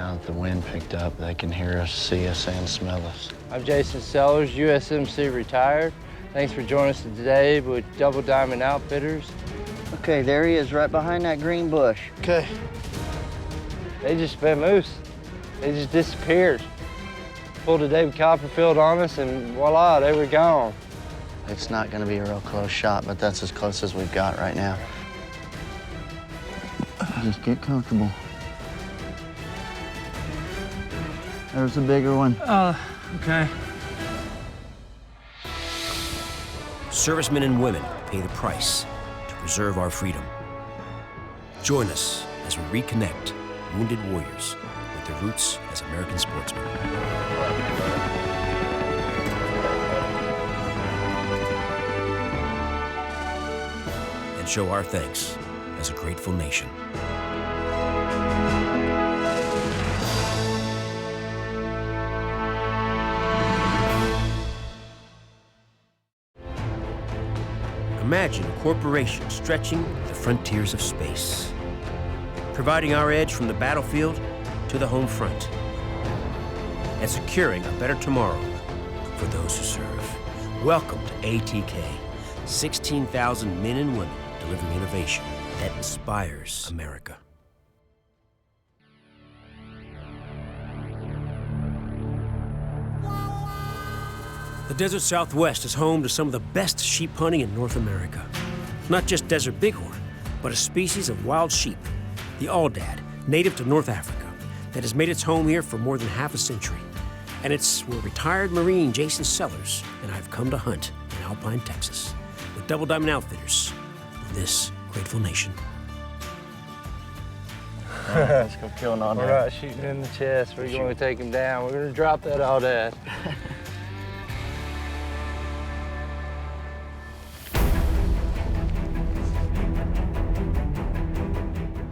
Now that the wind picked up, they can hear us, see us, and smell us. I'm Cpl Sellars, USMC retired. Thanks for joining us today with Double Diamond Outfitters. Okay, there he is, right behind that green bush. Okay. They just been moose. They just disappeared. Pulled a David Copperfield on us, and voila, they were gone. It's not gonna be a real close shot, but that's as close as we've got right now. Just get comfortable. There's a bigger one. Okay. Servicemen and women pay the price to preserve our freedom. Join us as we reconnect wounded warriors with their roots as American sportsmen. And show our thanks as a grateful nation. Imagine a corporation stretching the frontiers of space, providing our edge from the battlefield to the home front, and securing a better tomorrow for those who serve. Welcome to ATK, 16,000 men and women delivering innovation that inspires America. The desert Southwest is home to some of the best sheep hunting in North America. Not just desert bighorn, but a species of wild sheep, the Aoudad, native to North Africa, that has made its home here for more than half a century. And it's where retired Marine Cpl Sellars and I have come to hunt in Alpine, Texas, with Double Diamond Outfitters for this grateful nation. Let's go kill an Aoudad. We're not shooting in the chest. We're going to take him down. We're going to drop that Aoudad.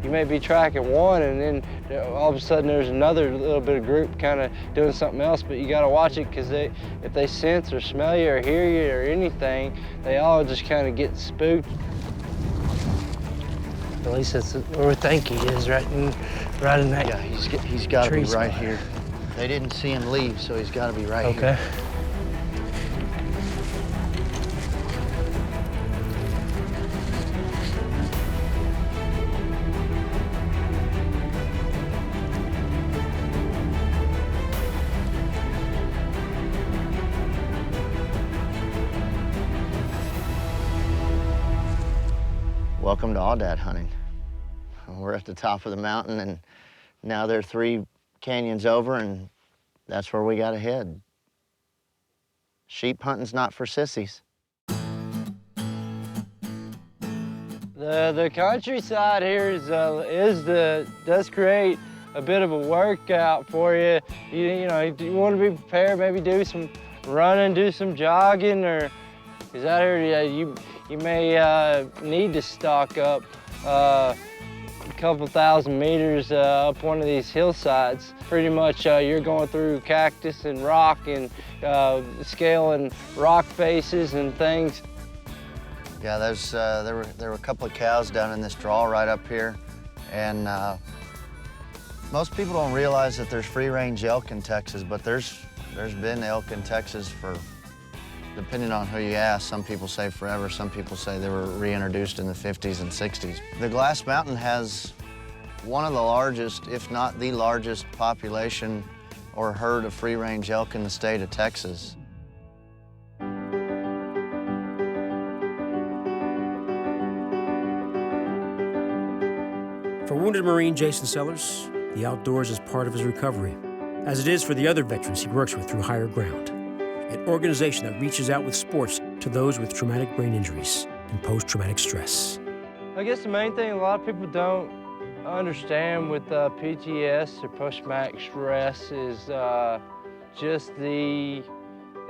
You may be tracking one, and then all of a sudden there's another little bit of group kind of doing something else, but you got to watch it because if they sense or smell you or hear you or anything, they all just kind of get spooked. At least that's where we think he is, right in that. Yeah, he's got to be right spot. here. They didn't see him leave, so he's got to be right here. Okay. Welcome to Aoudad hunting. We're at the top of the mountain, and now they're 3 canyons over, and that's where we gotta head. Sheep hunting's not for sissies. The countryside here does create a bit of a workout for you. You want to be prepared, maybe do some running, do some jogging, or is out here you may need to stock up a couple thousand meters up one of these hillsides. Pretty much you're going through cactus and rock and scaling rock faces and things. Yeah, there were a couple of cows down in this draw right up here, and most people don't realize that there's free-range elk in Texas, but there's been elk in Texas for, depending on who you ask. Some people say forever, some people say they were reintroduced in the 50s and 60s. The Glass Mountain has one of the largest, if not the largest, population or herd of free-range elk in the state of Texas. For wounded Marine Cpl Sellars, the outdoors is part of his recovery, as it is for the other veterans he works with through Higher Ground, an organization that reaches out with sports to those with traumatic brain injuries and post-traumatic stress. I guess the main thing a lot of people don't understand with PTS or post-traumatic stress is just the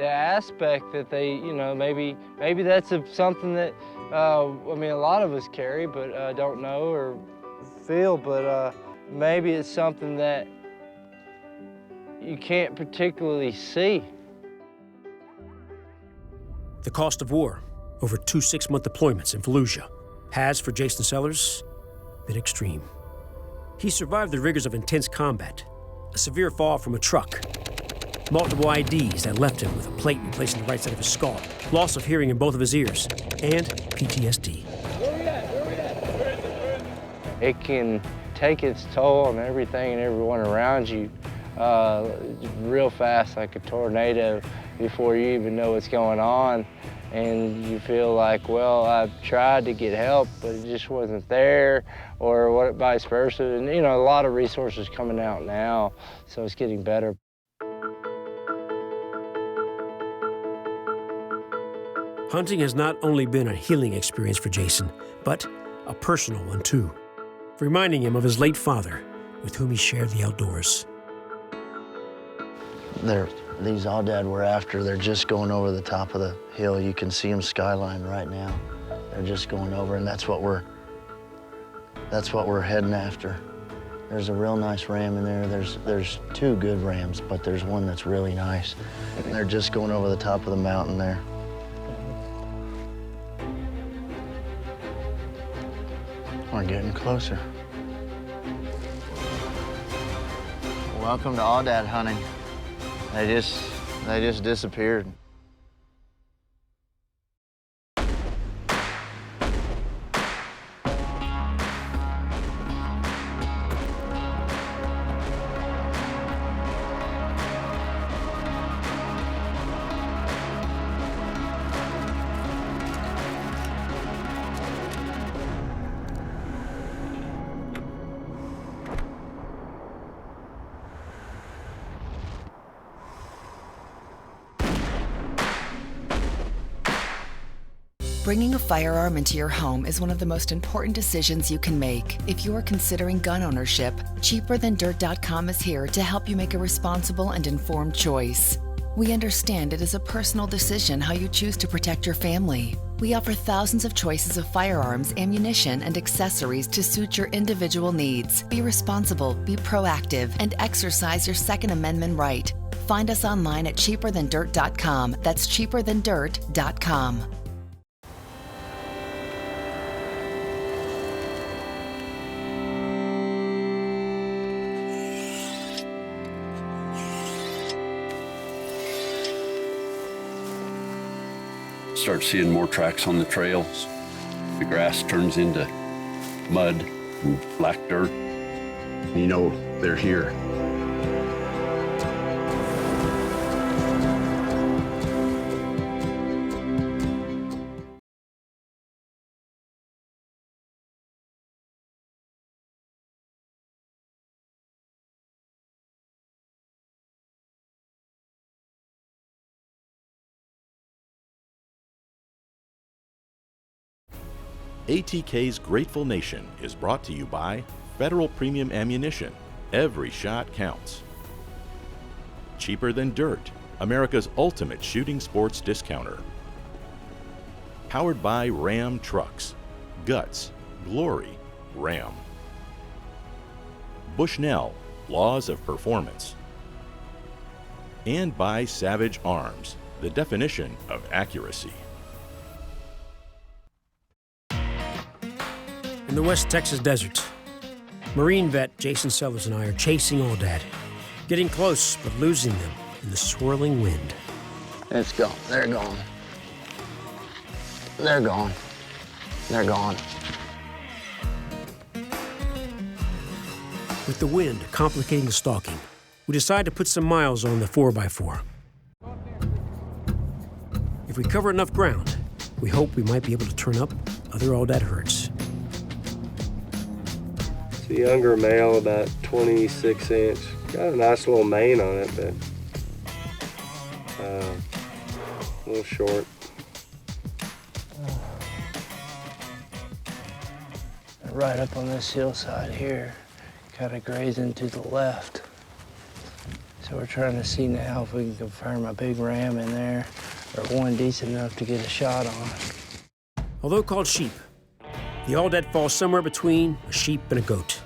aspect that they, maybe that's something that I mean, a lot of us carry but don't know or feel, but maybe it's something that you can't particularly see. The cost of war over 2 6-month deployments in Fallujah has, for Cpl Sellars, been extreme. He survived the rigors of intense combat a severe fall from a truck, multiple IDs that left him with a plate replacing the right side of his skull, loss of hearing in both of his ears, and PTSD. It can take its toll on everything and everyone around you real fast, like a tornado, before you even know what's going on. And you feel like, well, I've tried to get help, but it just wasn't there, or what, vice versa. And you know, a lot of resources coming out now, so it's getting better. Hunting has not only been a healing experience for Jason, but a personal one too, reminding him of his late father, with whom he shared the outdoors. These Aoudad we're after, they're just going over the top of the hill. You can see them skyline right now. They're just going over, and that's what we're heading after. There's a real nice ram in there. There's two good rams, but there's one that's really nice. And they're just going over the top of the mountain there. We're getting closer. Welcome to Aoudad hunting. They just disappeared. Bringing a firearm into your home is one of the most important decisions you can make. If you are considering gun ownership, CheaperThanDirt.com is here to help you make a responsible and informed choice. We understand it is a personal decision how you choose to protect your family. We offer thousands of choices of firearms, ammunition, and accessories to suit your individual needs. Be responsible, be proactive, and exercise your Second Amendment right. Find us online at CheaperThanDirt.com. That's CheaperThanDirt.com. Start seeing more tracks on the trails. The grass turns into mud and black dirt. You know they're here. ATK's Grateful Nation is brought to you by Federal Premium Ammunition. Every shot counts. Cheaper Than Dirt, America's ultimate shooting sports discounter. Powered by Ram Trucks. Guts, glory, Ram. Bushnell, Laws of Performance. And by Savage Arms, the definition of accuracy. In the West Texas desert, Marine vet Jason Sellars and I are chasing Aoudad, getting close but losing them in the swirling wind. It's gone. They're gone. They're gone. They're gone. With the wind complicating the stalking, we decide to put some miles on the 4x4. If we cover enough ground, we hope we might be able to turn up other Aoudad herds. It's a younger male, about 26 inch. Got a nice little mane on it, but a little short. Right up on this hillside here, kind of grazing to the left. So we're trying to see now if we can confirm a big ram in there, or one decent enough to get a shot on. Although called sheep, the Aoudad falls somewhere between a sheep and a goat.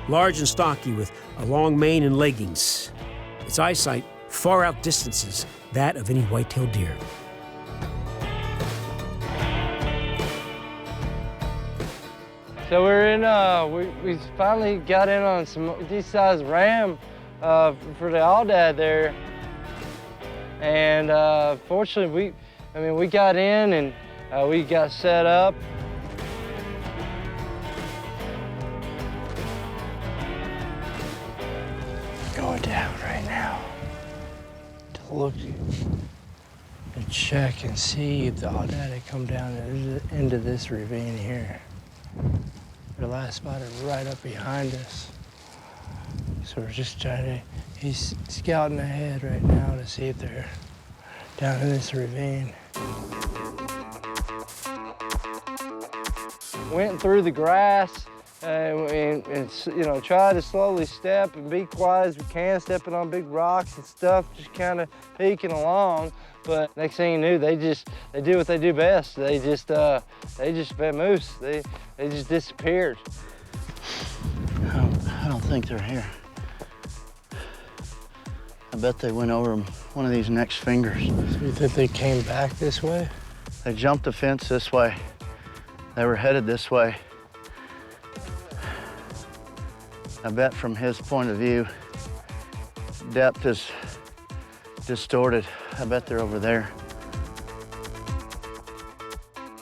Large and stocky with a long mane and leggings. Its eyesight far outdistances that of any white-tailed deer. So we're in, we finally got in on some decent-sized ram for the Aoudad there. And fortunately, we got in and we got set up. Going down right now to look and check and see if the Aoudad had come down into this ravine here. Their last spot is right up behind us. So we're just trying to, he's scouting ahead right now to see if they're down in this ravine. Went through the grass and you know, try to slowly step and be quiet as we can, stepping on big rocks and stuff, just kind of peeking along. But next thing you knew, they do what they do best. They just vamoose. They just disappeared. I don't think they're here. I bet they went over one of these next fingers. So you think they came back this way? They jumped the fence this way. They were headed this way. I bet from his point of view, depth is distorted. I bet they're over there.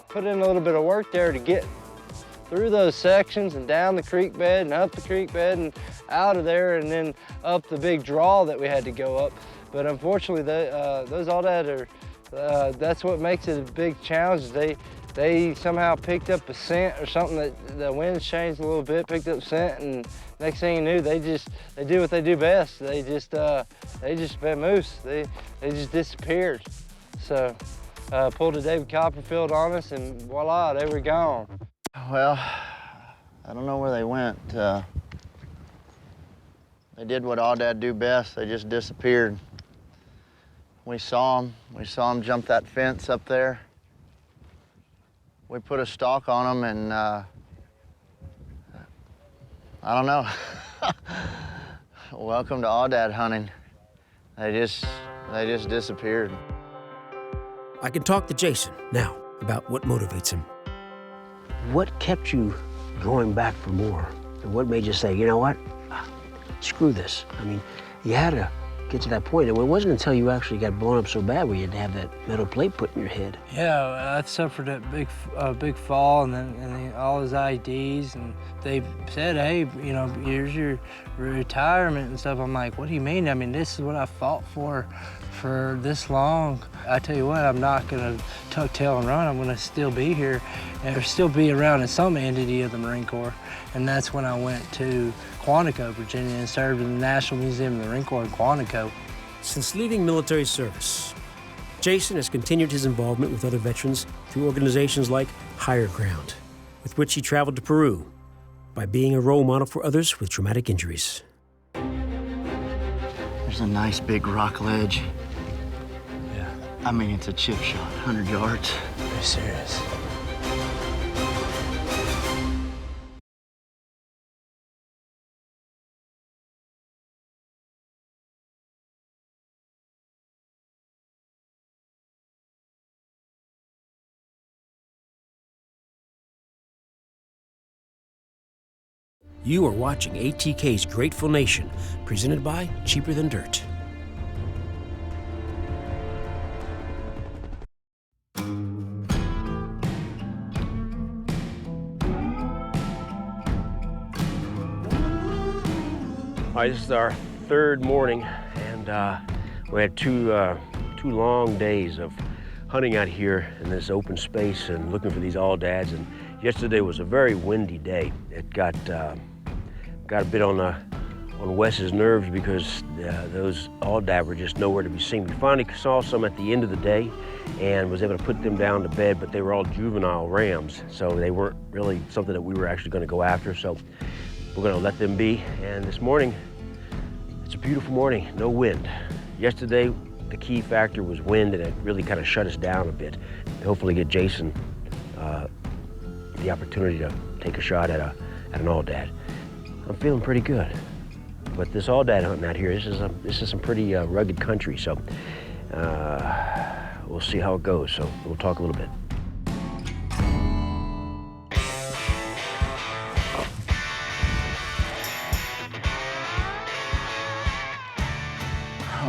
Put in a little bit of work there to get through those sections and down the creek bed and up the creek bed and out of there and then up the big draw that we had to go up. But unfortunately, those Aoudad are, that's what makes it a big challenge. They somehow picked up a scent or something, that the winds changed a little bit, picked up scent, and next thing you knew, they do what they do best. They just vamoose. They just disappeared. So pulled a David Copperfield on us, and voila, they were gone. Well, I don't know where they went. They did what Aoudad do best. They just disappeared. We saw them. We saw them jump that fence up there. We put a stalk on them, and I don't know. Welcome to Aoudad hunting. They just disappeared. I can talk to Jason now about what motivates him. What kept you going back for more? And what made you say, you know what, screw this? I mean, you had to get to that point. And it wasn't until you actually got blown up so bad where you had to have that metal plate put in your head. Yeah, I suffered that big fall and then all his IDs, and they said, hey, you know, here's your retirement and stuff. I'm like, what do you mean? I mean, this is what I fought for this long. I tell you what, I'm not gonna tuck tail and run. I'm gonna still be here and still be around in some entity of the Marine Corps. And that's when I went to Quantico, Virginia, and served in the National Museum of the Marine Corps in Quantico. Since leaving military service, Jason has continued his involvement with other veterans through organizations like Higher Ground, with which he traveled to Peru by being a role model for others with traumatic injuries. There's a nice big rock ledge. Yeah. I mean, it's a chip shot, 100 yards. Are you serious? You are watching ATK's Grateful Nation, presented by Cheaper Than Dirt. All right, this is our third morning, and we had two long days of hunting out here in this open space and looking for these Aoudads. And yesterday was a very windy day. It got a bit on Wes's nerves because those Aoudad were just nowhere to be seen. We finally saw some at the end of the day and was able to put them down to bed, but they were all juvenile rams, so they weren't really something that we were actually going to go after. So we're going to let them be. And this morning, it's a beautiful morning, no wind. Yesterday, the key factor was wind, and it really kind of shut us down a bit. Hopefully get Jason the opportunity to take a shot at an Aoudad. I'm feeling pretty good. But this Aoudad hunting out here, this is some pretty rugged country, so we'll see how it goes. So we'll talk a little bit.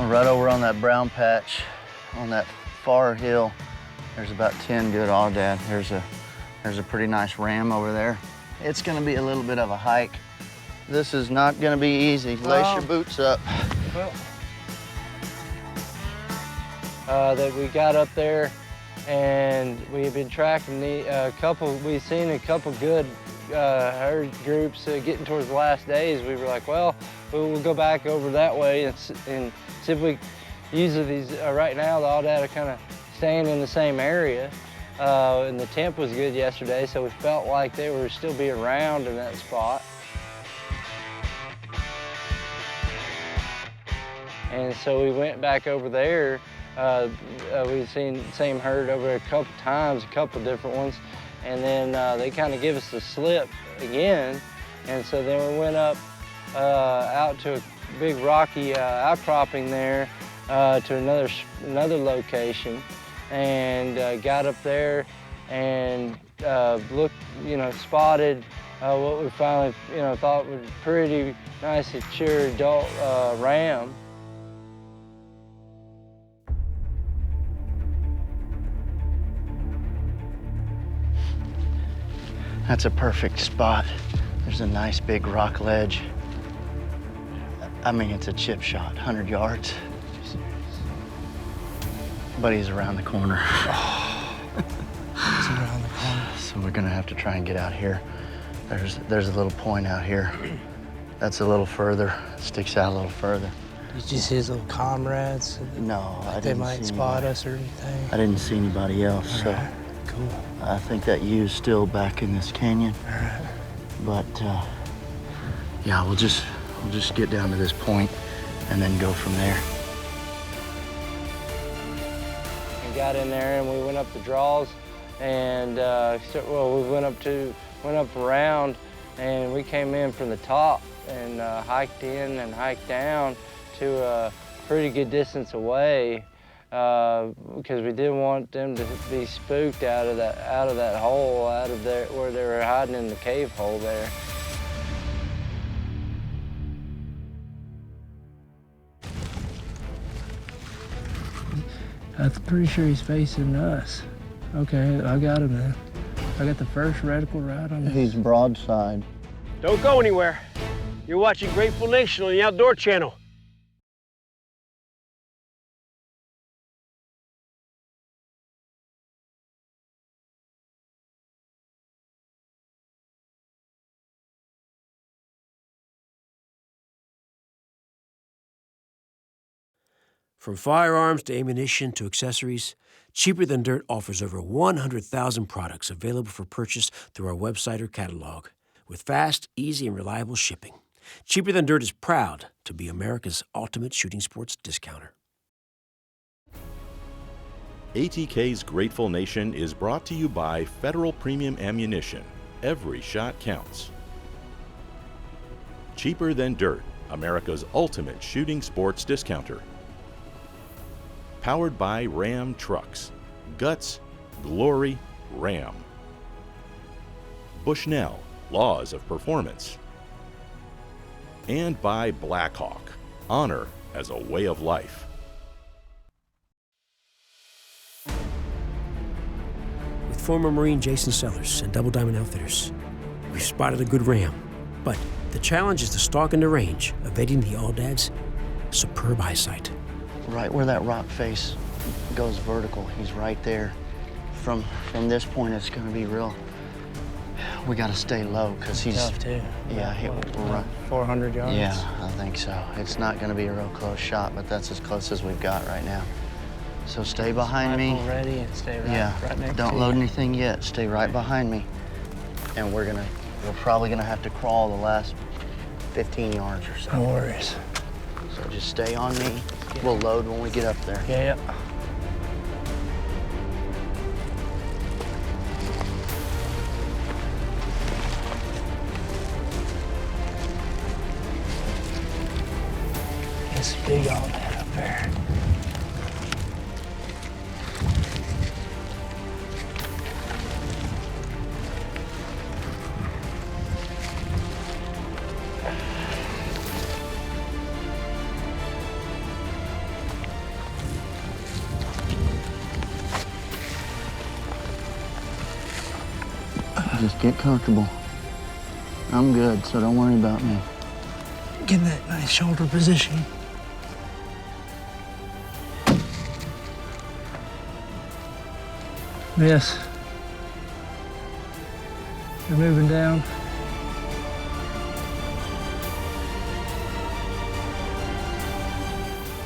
Well, right over on that brown patch, on that far hill, there's about 10 good Aoudad. There's a pretty nice ram over there. It's gonna be a little bit of a hike. This is not gonna be easy. Lace your boots up. That we got up there, and we've been tracking we've seen a couple good herd groups getting towards the last days. We were like, well, we'll go back over that way and see if we use these. Right now, the Aoudad are kind of staying in the same area, and the temp was good yesterday, so we felt like they were still be around in that spot. And so we went back over there. We've seen the same herd over a couple times, a couple different ones, and then they kind of give us the slip again. And so then we went up out to a big rocky outcropping there to another location, and got up there and looked, spotted what we finally, thought was pretty nice, mature adult ram. That's a perfect spot. There's a nice big rock ledge. I mean, it's a chip shot, 100 yards. But he's around the corner. He's around the corner. So we're gonna have to try and get out here. There's a little point out here. That's a little further, sticks out a little further. Did you see his little comrades? No, I didn't. They might see spot anybody. us or anything. I didn't see anybody else, All so. right. Cool. I think that U's still back in this canyon. All right. But yeah, we'll just get down to this point and then go from there. We got in there and we went up the draws, and we went up around, and we came in from the top and hiked in and hiked down to a pretty good distance away. Because we didn't want them to be spooked out of that hole, out of there where they were hiding in the cave hole there. I'm pretty sure he's facing us. Okay, I got him then. I got the first reticle right on him. He's broadside. Don't go anywhere. You're watching Grateful Nation on the Outdoor Channel. From firearms to ammunition to accessories, Cheaper Than Dirt offers over 100,000 products available for purchase through our website or catalog, with fast, easy, and reliable shipping. Cheaper Than Dirt is proud to be America's ultimate shooting sports discounter. ATK's Grateful Nation is brought to you by Federal Premium Ammunition. Every shot counts. Cheaper Than Dirt, America's ultimate shooting sports discounter. Powered by Ram Trucks. Guts, glory, Ram. Bushnell, laws of performance. And by Blackhawk, honor as a way of life. With former Marine Jason Sellars and Double Diamond Outfitters, we've spotted a good ram. But the challenge is to stalk in the range, evading the Aoudad's superb eyesight. Right where that rock face goes vertical, he's right there. From this point, it's gonna be real. We gotta stay low, because he's Tough too. Yeah, we're right. 400 yards. Yeah, I think so. It's not gonna be a real close shot, but that's as close as we've got right now. So stay behind me. Rifle ready and stay right next to Don't you. load anything yet. Stay right behind me. And we're probably gonna have to crawl the last 15 yards or so. No worries. So just stay on me. We'll load when we get up there. Yeah. It's big Aoudad up there. just get comfortable. I'm good, so don't worry about me. Get in that nice shoulder position. Miss. You're moving down.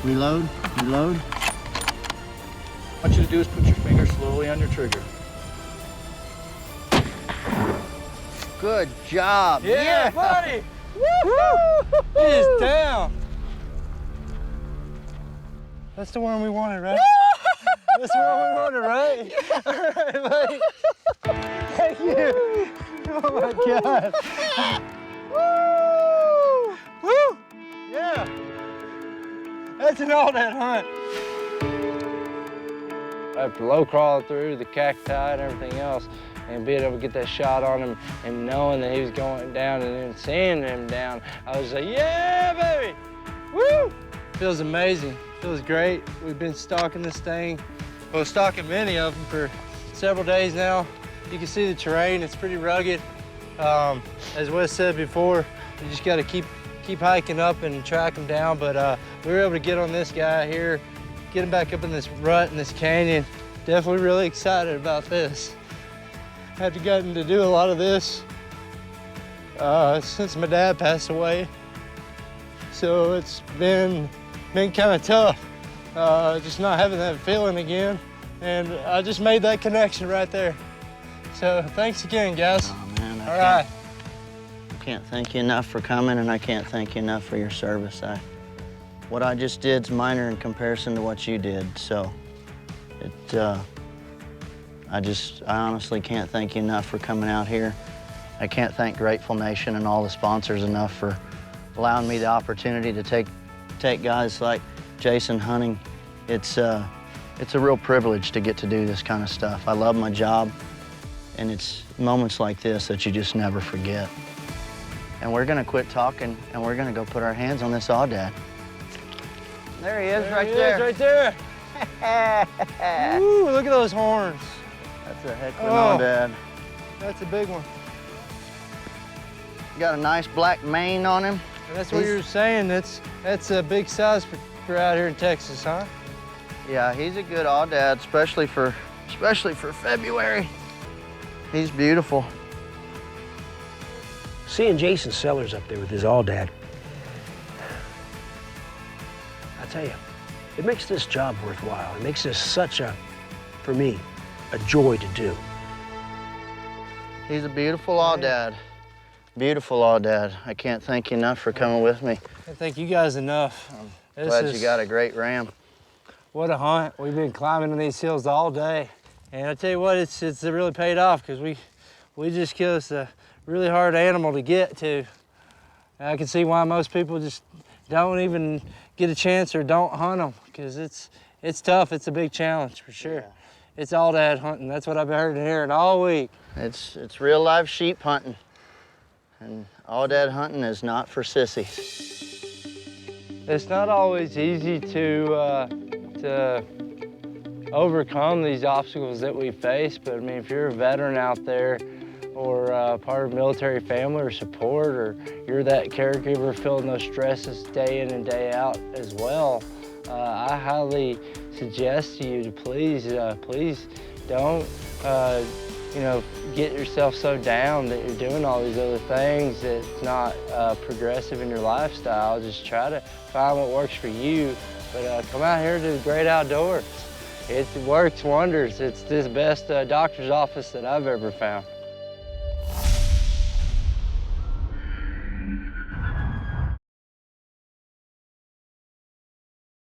Reload, reload. What I want you to do is put your finger slowly on your trigger. Good job. Yeah, buddy! Woo! He is down. That's the one we wanted, right? That's the one we wanted, right? All right, buddy. Thank you. Oh my God. Woo! Woo! Yeah. That's an all-that hunt. After low crawling through the cacti and everything else, and being able to get that shot on him and knowing that he was going down and then seeing him down, I was like, yeah, baby, woo! Feels amazing, feels great. We've been stalking this thing, well, stalking many of them for several days now. You can see the terrain, it's pretty rugged. As Wes said before, you just gotta keep hiking up and track him down, but we were able to get on this guy here, get him back up in this rut in this canyon. Definitely really excited about this. I've gotten to do a lot of this since my dad passed away. So it's been kind of tough, just not having that feeling again. And I just made that connection right there. So thanks again, guys. Oh man, All right. I can't thank you enough for coming, and I can't thank you enough for your service. What I just did's minor in comparison to what you did. So I honestly can't thank you enough for coming out here. I can't thank Grateful Nation and all the sponsors enough for allowing me the opportunity to take guys like Jason hunting. It's a real privilege to get to do this kind of stuff. I love my job, and it's moments like this that you just never forget. And we're gonna quit talking, and we're gonna go put our hands on this Aoudad. There he is, right there. Right there. Ooh, look at those horns. That's a heck of an Aoudad. That's a big one. Got a nice black mane on him. And that's what you were saying. That's a big size for out here in Texas, huh? Yeah, he's a good Aoudad, especially for February. He's beautiful. Seeing Jason Sellars up there with his Aoudad, I tell you, it makes this job worthwhile. It makes this for me, a joy to do. He's a beautiful Aoudad. Beautiful Aoudad. I can't thank you enough for coming with me. I thank you guys enough. Glad you got a great ram. What a hunt. We've been climbing these hills all day. And I tell you what, it's really paid off because we just killed us a really hard animal to get to. And I can see why most people just don't even get a chance or don't hunt them, because it's tough. It's a big challenge for sure. Yeah. It's Aoudad hunting. That's what I've been hearing all week. It's real live sheep hunting. And Aoudad hunting is not for sissies. It's not always easy to overcome these obstacles that we face, but I mean, if you're a veteran out there or part of a military family or support, or you're that caregiver feeling those stresses day in and day out as well, I highly suggest to you to please don't get yourself so down that you're doing all these other things that's not progressive in your lifestyle. Just try to find what works for you, but come out here to the great outdoors. It works wonders. It's the best doctor's office that I've ever found.